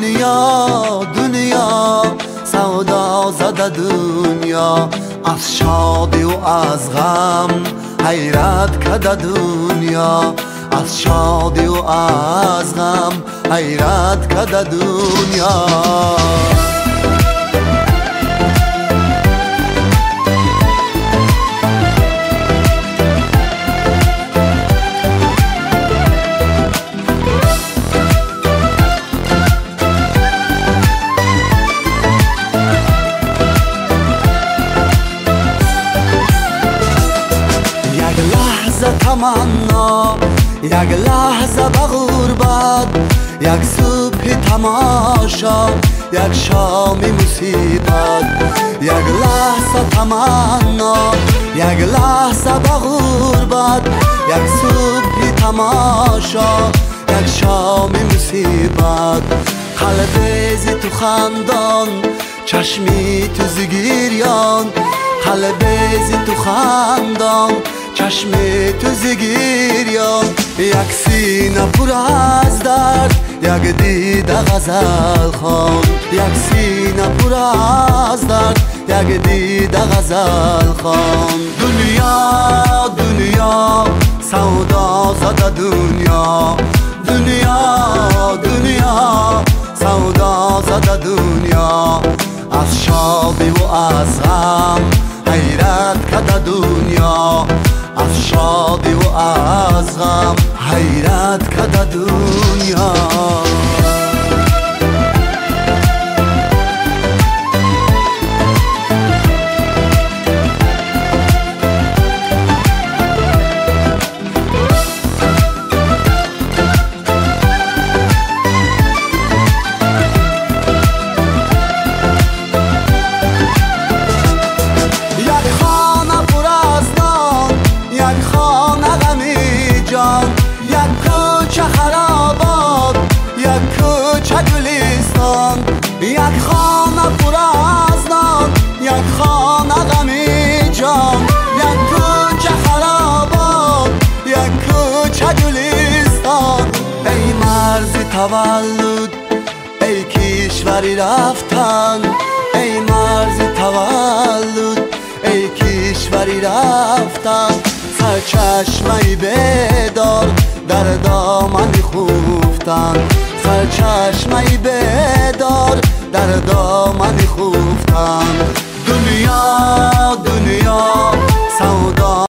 دنیا دنیا سودا زده دنیا، از شادی و از غم حیرت کده دنیا، از شادی و از غم حیرت کده دنیا. تمنا یک لحظه به غربت، یک صبح تماشا، یک شام مصیبت. یک لحظه تمنا یک لحظه به غربت، یک صبح تماشا، یک شام مصیبت. قلبی تو خندان، چشمی تو زگیریان، قلبی تو خندان، چشمی تو زگیریان. یک سینه پر از درد، یک دیده غزل خوان، یک سینه پر از درد، یک دیده غزل خوان. دنیا دنیا سودا زده دنیا، دنیا دنیا سودا زده دنیا، از شادی و از غم حیرت کده دنیا، از شادی و از غم حیرت کده دنیا. یک خانه پر از نان، یک خانه غمی جان، یک کوچه خرابات، یک کوچه گلستان. ای مرز تولد، ای کشوری رفتن، ای مرز تولد، ای کشوری رفتن. سرچشمه بیدار در دامن خفتن، سرچشمه بیدار در دامن